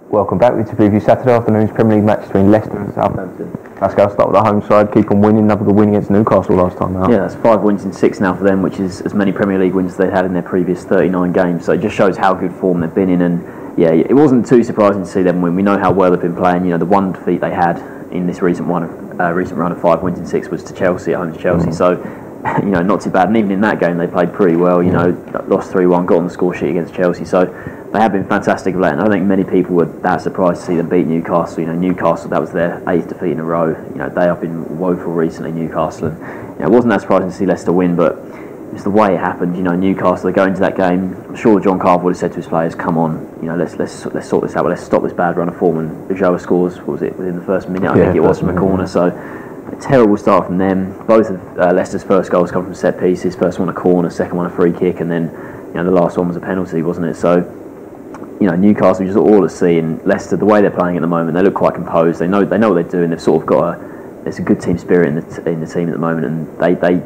Welcome back. To preview Saturday afternoon's Premier League match between Leicester and Southampton. Pascal, start with the home side, keep on winning. Another good win against Newcastle last time out. Yeah, that's 5 wins in 6 now for them, which is as many Premier League wins as they had in their previous 39 games. So it just shows how good form they've been in. And yeah, it wasn't too surprising to see them win. We know how well they've been playing. You know, the one defeat they had in this recent run of 5 wins in 6 was to Chelsea, at home to Chelsea. So, you know, not too bad. And even in that game, they played pretty well. You know, lost 3-1, got on the score sheet against Chelsea. So they have been fantastic of late. And I don't think many people were that surprised to see them beat Newcastle. You know, Newcastle, that was their 8th defeat in a row. You know, they have been woeful recently, Newcastle. And, you know, it wasn't that surprising to see Leicester win, but it's the way it happened. You know, Newcastle, they go into that game. I'm sure John Carver would have said to his players, "Come on, you know, let's sort this out. Let's stop this bad run of form." And Ulloa scores. What was it, within the first minute? I think it was, from a corner. So a terrible start from them. Both of Leicester's first goals come from set pieces. First one a corner, second one a free kick, and then, you know, the last one was a penalty, wasn't it? So, you know, Newcastle just all to see. And Leicester, the way they're playing at the moment, they look quite composed. They know what they're doing. They've sort of got there's a good team spirit in the team at the moment, and they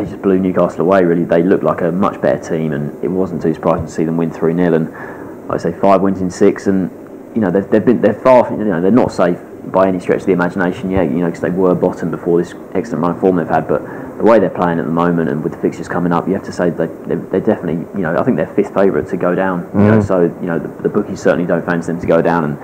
just blew Newcastle away. Really, they look like a much better team, and it wasn't too surprising to see them win 3-0. And like I say, 5 wins in 6, and you know they're far. You know, they're not safe by any stretch of the imagination yet. You know, because they were bottom before this excellent run of form they've had. But the way they're playing at the moment, and with the fixtures coming up, you have to say they're definitely. You know, I think they're 5th favourite to go down. You know, so you know the bookies certainly don't fancy them to go down, and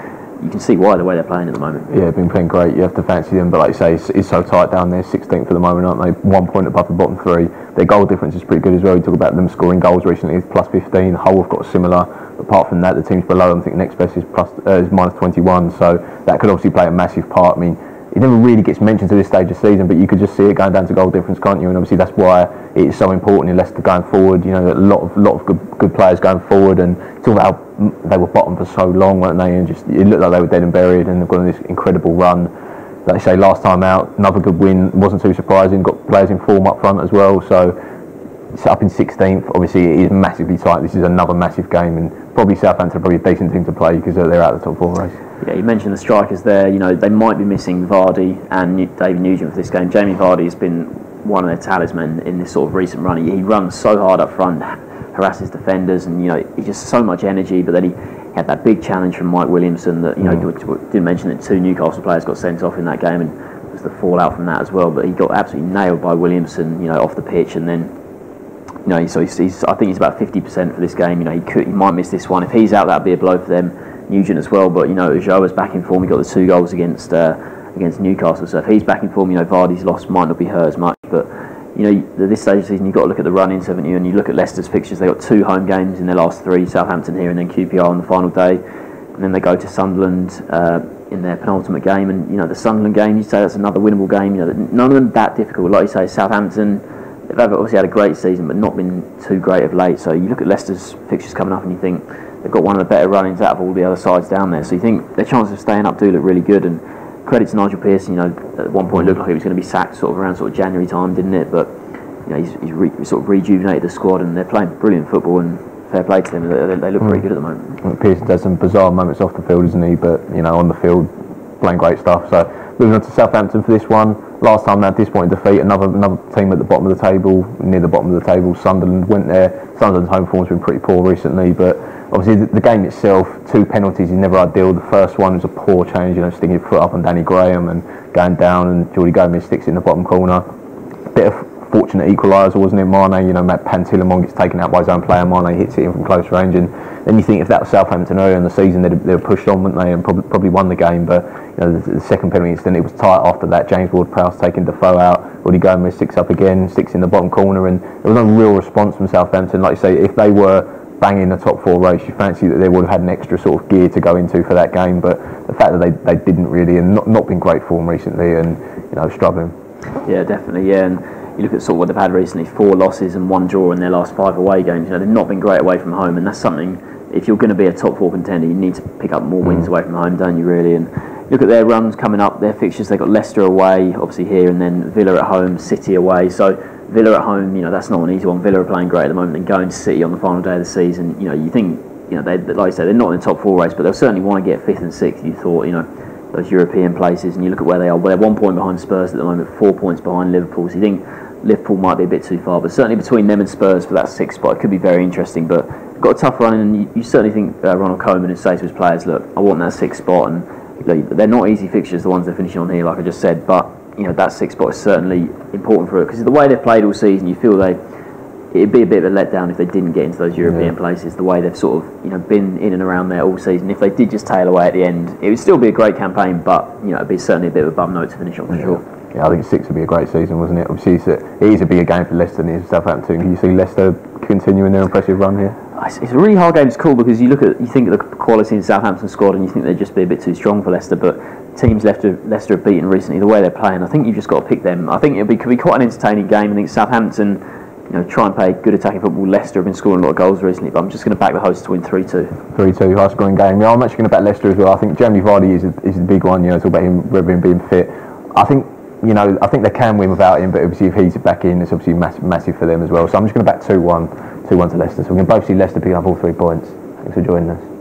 you can see why, the way they're playing at the moment. Yeah, they've been playing great. You have to fancy them, but like you say, it's so tight down there. 16th for the moment, aren't they? 1 point above the bottom 3. Their goal difference is pretty good as well. You talk about them scoring goals recently, it's plus 15. Hull have got similar. Apart from that, the teams below them, I think next best is minus 21. So that could obviously play a massive part. I mean, it never really gets mentioned to this stage of the season, but you could just see it going down to goal difference, can't you? And obviously that's why it's so important in Leicester going forward. You know, a lot of good players going forward, and talk about how they were bottom for so long, weren't they? And just it looked like they were dead and buried, and they've got on this incredible run. Like I say, last time out, another good win. Wasn't too surprising. Got players in form up front as well. So it's up in 16th. Obviously, it is massively tight. This is another massive game, and probably Southampton are probably a decent team to play because they're out of the top 4 race. Yeah, you mentioned the strikers there. You know, they might be missing Vardy and David Nugent for this game. Jamie Vardy has been one of their talisman in this sort of recent run. He runs so hard up front, harasses defenders, and you know, he's just so much energy. But then he had that big challenge from Mike Williamson that, you know, didn't mention that 2 Newcastle players got sent off in that game, and it was the fallout from that as well. But he got absolutely nailed by Williamson, you know, off the pitch, and then, you know, so he's I think he's about 50% for this game. You know, he might miss this one. If he's out, that'd be a blow for them. Nugent as well, but you know, Ulloa's back in form. He got the 2 goals against Newcastle. So if he's back in form, you know, Vardy's loss might not be hurt as much. But you know, at this stage of the season, you've got to look at the run-ins, haven't you? And you look at Leicester's fixtures. They got 2 home games in their last 3. Southampton here, and then QPR on the final day, and then they go to Sunderland in their penultimate game. And you know, the Sunderland game, you say that's another winnable game. You know, none of them that difficult. Like you say, Southampton, they've obviously had a great season, but not been too great of late. So you look at Leicester's fixtures coming up, and you think they've got one of the better run-ins out of all the other sides down there. So you think their chances of staying up do look really good. And credit to Nigel Pearson. You know, at one point it looked like he was going to be sacked around January time, didn't it? But you know, he's sort of rejuvenated the squad, and they're playing brilliant football. And fair play to them. They look pretty good at the moment. Well, Pearson does some bizarre moments off the field, isn't he? But you know, on the field, playing great stuff. So moving on to Southampton for this one. Last time they had disappointing defeat, another team at the bottom of the table, near the bottom of the table. Sunderland went there. Sunderland's home form's been pretty poor recently, but obviously the game itself, 2 penalties is never ideal. The first one was a poor change, you know, sticking your foot up on Danny Graham and going down, and Jordi Gomez sticks it in the bottom corner. Bit of fortunate equaliser, wasn't it? Mane, you know, Matt Pantilimon gets taken out by his own player. Mane hits it in from close range, and then you think if that was Southampton earlier in the season, they'd have pushed on, wouldn't they, and probably won the game. But you know, the second penalty incident, it was tight after that. James Ward-Prowse taking Defoe out. Jordi Gomez sticks up again, sticks in the bottom corner, and there was no real response from Southampton. Like you say, if they were banging the top 4 race, you fancy that they would have had an extra sort of gear to go into for that game. But the fact that they didn't really, and not been great form recently, and you know, struggling. Yeah, definitely. Yeah, and you look at sort of what they've had recently: 4 losses and 1 draw in their last 5 away games. You know, they've not been great away from home, and that's something. If you're going to be a top 4 contender, you need to pick up more wins away from home, don't you? Really. And look at their runs coming up. Their fixtures: they've got Leicester away, obviously here, and then Villa at home, City away. So Villa at home, you know, that's not an easy one. Villa are playing great at the moment, and going to City on the final day of the season. You know, you think, you know, they, like I say, they're not in the top 4 race, but they'll certainly want to get 5th and 6th. You thought, you know, those European places, and you look at where they are. Well, they're 1 point behind Spurs at the moment, 4 points behind Liverpool. So you think Liverpool might be a bit too far, but certainly between them and Spurs for that 6th spot, it could be very interesting. But got a tough run, and you certainly think Ronald Koeman would say to his players, "Look, I want that 6th spot," and they're not easy fixtures, the ones they're finishing on here, like I just said. But that 6th spot is certainly important for it, because the way they've played all season, you feel it'd be a bit of a letdown if they didn't get into those European places. The way they've sort of been in and around there all season. If they did just tail away at the end, it would still be a great campaign, but it'd be certainly a bit of a bum note to finish on for sure. Yeah, I think 6 would be a great season, wasn't it? Obviously, it is a bigger game for Leicester than it is for Southampton. Can you see Leicester continuing their impressive run here? It's a really hard game to call, because you think of the quality in the Southampton squad and you think they'd just be a bit too strong for Leicester, but teams Leicester have beaten recently, the way they're playing, I think you've just got to pick them. I think could be quite an entertaining game. I think Southampton try and play good attacking football. Leicester have been scoring a lot of goals recently, but I'm just going to back the hosts to win 3-2. 3-2, high scoring game. Yeah, I'm actually going to back Leicester as well. I think Jamie Vardy is the big one. Talk about him being fit. I think they can win without him, but obviously if he's back in, it's obviously massive for them as well. So I'm just going to back 2-1 to Leicester. So we're going to both see Leicester picking up all 3 points. Thanks for joining us.